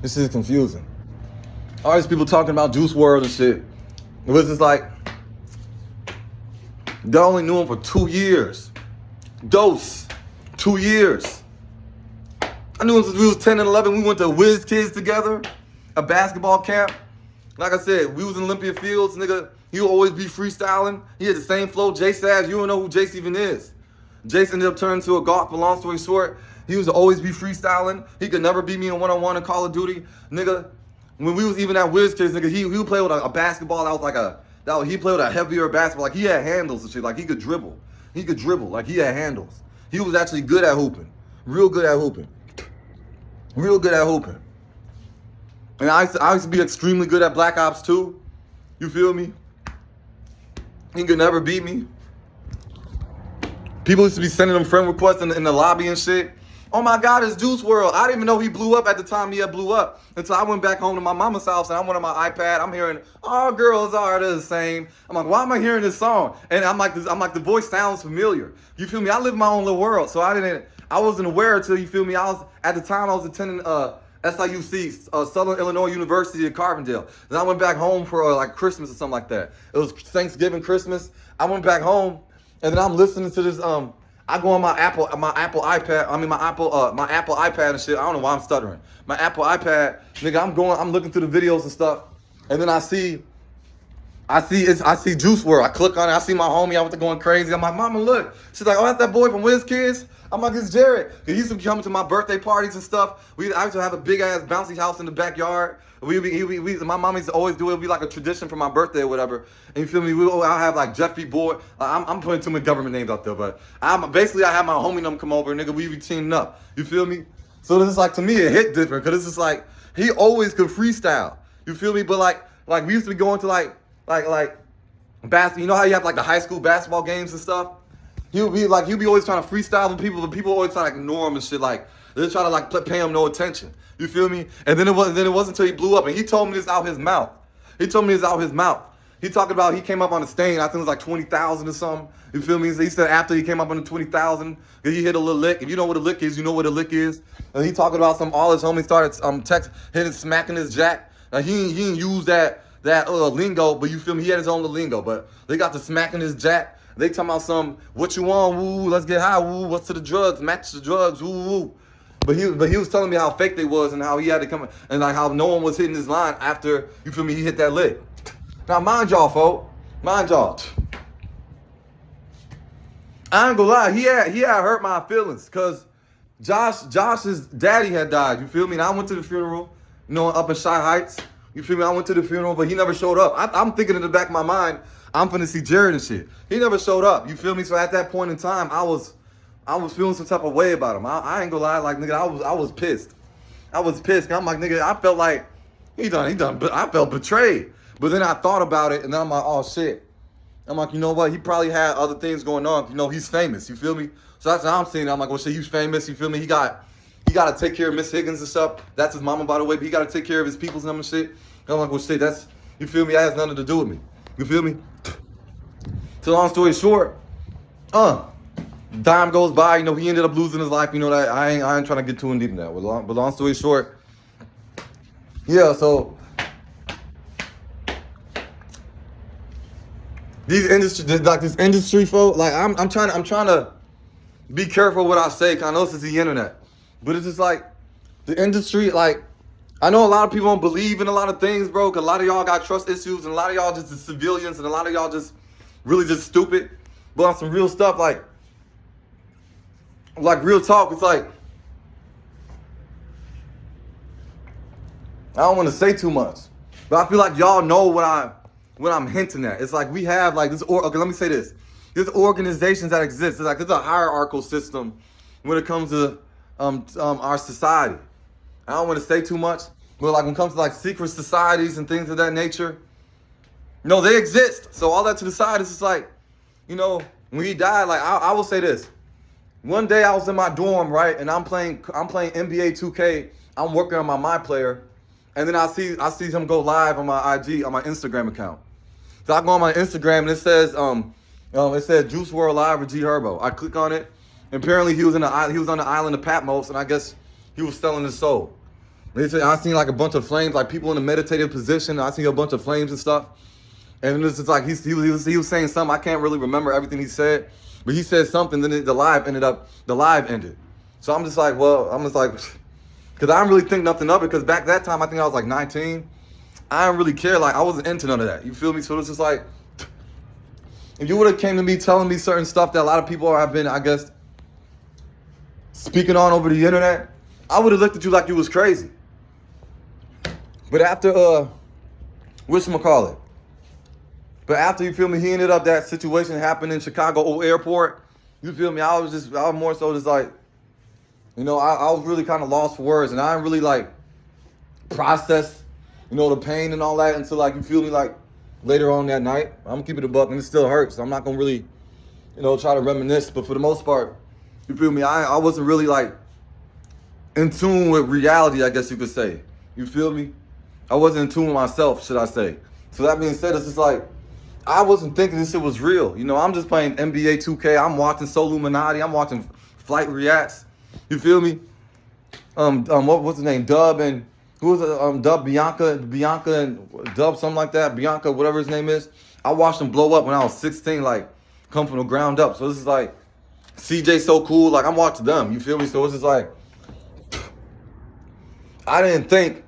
This shit is confusing. All these people talking about Juice WRLD and shit. It was just like, they only knew him for 2 years. Dose, 2 years. I knew him since we was 10 and 11. We went to Whiz Kids together, a basketball camp. Like I said, we was in Olympia Fields, nigga. He would always be freestyling. He had the same flow. Jace Sash, you don't know who Jace even is. Jace ended up turning to a golf, but long story short, he was always be freestyling. He could never beat me in one-on-one in Call of Duty. Nigga, when we was even at Whiz Kids, nigga, he would play with a basketball that was like he played with a heavier basketball. Like he had handles and shit. Like he could dribble. He could dribble. Like he had handles. He was actually good at hooping. Real good at hooping. Real good at hooping. And I used to be extremely good at Black Ops 2. You feel me? He could never beat me. People used to be sending him friend requests in the lobby and shit. Oh my God, it's Juice WRLD. I didn't even know he blew up at the time he had blew up. Until I went back home to my mama's house and I went on my iPad. I'm hearing, all girls are the same. I'm like, why am I hearing this song? And I'm like, the voice sounds familiar. You feel me? I live in my own little world. So I wasn't aware until, you feel me, at the time I was attending SIUC, Southern Illinois University in Carbondale. Then I went back home for like Christmas or something like that. It was Thanksgiving, Christmas. I went back home and then I'm listening to this, I go on my Apple iPad and shit. I don't know why I'm stuttering. My Apple iPad, nigga, I'm looking through the videos and stuff. And then I see Juice WRLD. I click on it. I see my homie. I went to going crazy. I'm like, mama, look. She's like, oh, that's that boy from Whiz Kids. I'm like, it's Jarad. He used to be coming to my birthday parties and stuff. I used to have a big ass bouncy house in the backyard. My mom used to always do it. It would be like a tradition for my birthday or whatever. And you feel me? I'll have like Jeffrey Boy. I'm putting too many government names out there, but I have my homie them come over, nigga. We be teaming up. You feel me? So this is like, to me, it hit different because it's just like he always could freestyle. You feel me? But like we used to be going to like basketball. You know how you have like the high school basketball games and stuff? He'll be always trying to freestyle with people, but people always try to ignore him and shit. Like they're trying to like pay him no attention. You feel me? And then it wasn't until he blew up, and he told me this out his mouth. He talking about he came up on the stage. I think it was like 20,000 or something. You feel me? He said after he came up on the 20,000, he hit a little lick. If you know what a lick is, you know what a lick is. And he talking about all his homies started smacking his jack. Now he didn't use that lingo, but you feel me? He had his own little lingo, but they got to smacking his jack. They talking about some, what you want, woo, let's get high, woo, what's to the drugs, match the drugs, woo, woo. But he was telling me how fake they was and how he had to come, and like how no one was hitting his line after, you feel me, he hit that lick. Now mind y'all, folks, mind y'all. I ain't gonna lie, he had hurt my feelings, cause Josh's daddy had died, you feel me? And I went to the funeral, up in Shy Heights. You feel me? I went to the funeral, but he never showed up. I'm thinking in the back of my mind, I'm finna see Jarad and shit. He never showed up. You feel me? So at that point in time, I was feeling some type of way about him. I ain't gonna lie, like nigga, I was pissed. I was pissed. I'm like, nigga, I felt like he done. But I felt betrayed. But then I thought about it, and then I'm like, oh shit. I'm like, you know what? He probably had other things going on. He's famous. You feel me? So that's how I'm seeing it. I'm like, well, shit, he's famous. You feel me? He got to take care of Miss Higgins and stuff. That's his mama, by the way. But he got to take care of his peoples and shit. I'm like, well, shit, you feel me? That has nothing to do with me. You feel me? So long story short, time goes by. He ended up losing his life. That I ain't trying to get too in deep in that. But long story short, yeah. So this industry, folk. Like I'm trying to be careful what I say. Cause I know this is the internet, but it's just like the industry. Like I know a lot of people don't believe in a lot of things, bro. Cause a lot of y'all got trust issues, and a lot of y'all just civilians, and a lot of y'all just really just stupid. But on some real stuff, like real talk, it's like I don't want to say too much, but I feel like y'all know what I'm hinting at. It's like we have like this. Okay, let me say this: there's organizations that exist. It's like there's a hierarchical system when it comes to our society. I don't want to say too much, but like when it comes to like secret societies and things of that nature, they exist. So all that to the side, it's just like, when he died, like I will say this. One day I was in my dorm, right, and I'm playing NBA 2K. I'm working on my player, and then I see him go live on my Instagram account. So I go on my Instagram and it says Juice WRLD live with G Herbo. I click on it, and apparently he was on the island of Patmos, and I guess he was selling his soul. They said I seen like a bunch of flames, like people in a meditative position. I seen a bunch of flames and stuff. And it's just like he was saying something. I can't really remember everything he said, but he said something. Then the live ended. So I'm just like, because I didn't really think nothing of it. Because back that time, I think I was like 19. I didn't really care. Like I wasn't into none of that. You feel me? So it's just like, if you would have came to me telling me certain stuff that a lot of people have been, I guess, speaking on over the internet, I would have looked at you like you was crazy. But after whatchamacallit? But after, you feel me, he ended up, that situation happened in Chicago Airport. You feel me? I was more so just like, you know, I was really kind of lost for words, and I didn't really like process, you know, the pain and all that until, like, you feel me, like later on that night. I'm gonna keep it a buck, and it still hurts. So I'm not gonna really, you know, try to reminisce. But for the most part, you feel me, I wasn't really like in tune with reality, I guess you could say. You feel me? I wasn't in tune with myself, should I say. So that being said, it's just like, I wasn't thinking this shit was real. You know, I'm just playing NBA 2K. I'm watching Soluminati. I'm watching Flight Reacts. You feel me? What's his name? Dub and who was it? Dub Bianca and Dub, something like that. Bianca, whatever his name is. I watched them blow up when I was 16, like come from the ground up. So this is like CJ So Cool. Like I'm watching them. You feel me? So it's just like I didn't think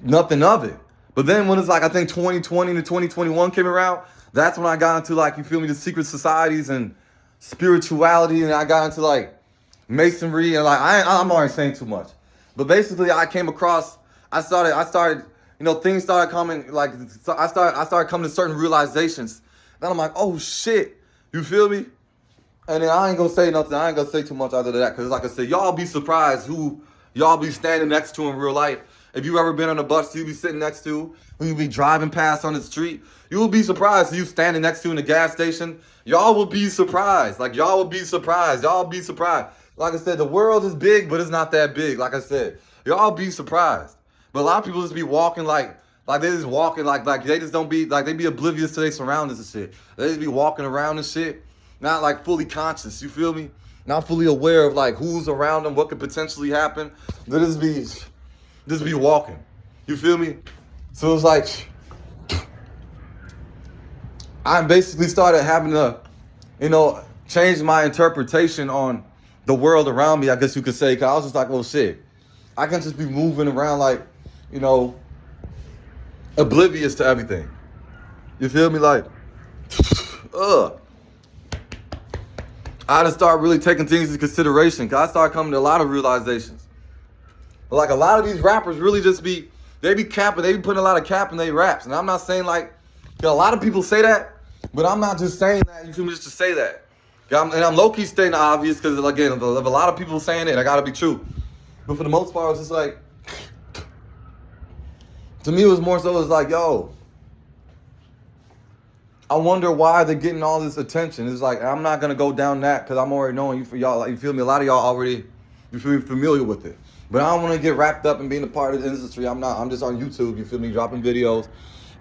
nothing of it. But then when it's like, I think 2020 to 2021 came around, that's when I got into, like, you feel me, the secret societies and spirituality, and I got into like masonry, and like I'm already saying too much. But basically I came across, I started, you know, things started coming, like I started coming to certain realizations. Then I'm like, oh shit, you feel me? And then I ain't gonna say nothing, I ain't gonna say too much after that, because like I said, y'all be surprised who y'all be standing next to in real life. If you ever been on a bus you be sitting next to, who you be driving past on the street, you will be surprised you standing next to in the gas station. Y'all will be surprised. Like, y'all will be surprised. Y'all be surprised. Like I said, the world is big, but it's not that big. Like I said, y'all be surprised. But a lot of people just be walking like they just walking like they just don't be, like they be oblivious to their surroundings and shit. They just be walking around and shit, not like fully conscious, you feel me? Not fully aware of like who's around them, what could potentially happen. They just be walking. You feel me? So it's like, I basically started having to, you know, change my interpretation on the world around me, I guess you could say. Cause I was just like, oh shit, I can't just be moving around like, you know, oblivious to everything. You feel me? Like, I had to start really taking things into consideration. Cause I started coming to a lot of realizations. But like a lot of these rappers really just they be capping, they be putting a lot of cap in their raps. And I'm not saying like, a lot of people say that, but I'm not just saying that, you feel me, just to say that. And I'm low-key stating the obvious because, again, if a lot of people saying it, I gotta be true. But for the most part, it's just like, to me, it was more so, it was like, yo, I wonder why they're getting all this attention. It's like, I'm not gonna go down that because I'm already knowing you for y'all. Like, you feel me? A lot of y'all already, you feel me, familiar with it. But I don't want to get wrapped up in being a part of the industry. I'm just on YouTube, you feel me, dropping videos,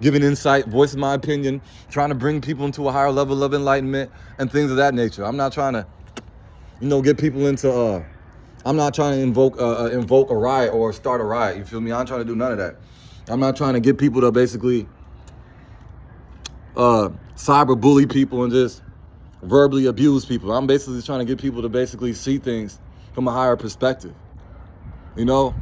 giving insight, voicing my opinion, trying to bring people into a higher level of enlightenment and things of that nature. I'm not trying to, you know, get people into, I'm not trying to invoke a riot or start a riot, you feel me? I'm trying to do none of that. I'm not trying to get people to basically cyber bully people and just verbally abuse people. I'm basically just trying to get people to basically see things from a higher perspective. You know,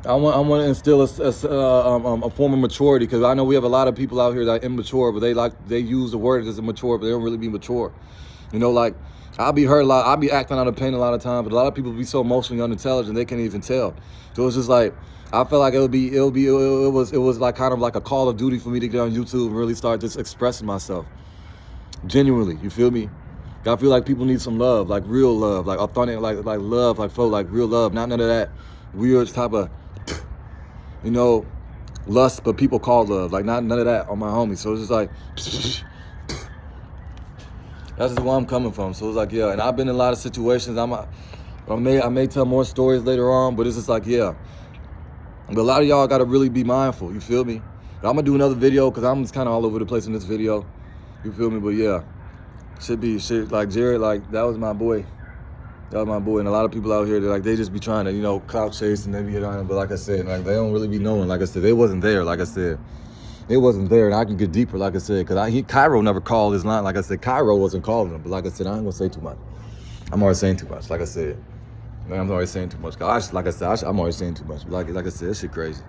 I want to instill a form of maturity, because I know we have a lot of people out here that are immature, but they use the word as mature, but they don't really be mature. You know, like I'll be hurt a lot, I'll be acting out of pain a lot of times, but a lot of people be so emotionally unintelligent they can't even tell. So it's just like, I feel like it was like kind of like a call of duty for me to get on YouTube and really start just expressing myself genuinely. You feel me? I feel like people need some love, like real love, like authentic, like love, like folk, like real love, not none of that weird type of, you know, lust, but people call love, like not none of that on my homies. So it's just like, that's just where I'm coming from. So it's like, yeah, and I've been in a lot of situations. I may tell more stories later on, but it's just like, yeah. But a lot of y'all got to really be mindful, you feel me? But I'm going to do another video because I'm just kind of all over the place in this video, you feel me? But yeah. Shit like Jarad, like that was my boy. That was my boy. And a lot of people out here, they just be trying to, clout chase and they be on. But like I said, like they don't really be knowing. Like I said, they wasn't there. Like I said, it wasn't there. And I can get deeper. Like I said, because Cairo never called his line. Like I said, Cairo wasn't calling him. But like I said, I ain't gonna say too much. I'm already saying too much. Like I said, I'm already saying too much. I'm already saying too much. But like I said, that shit crazy.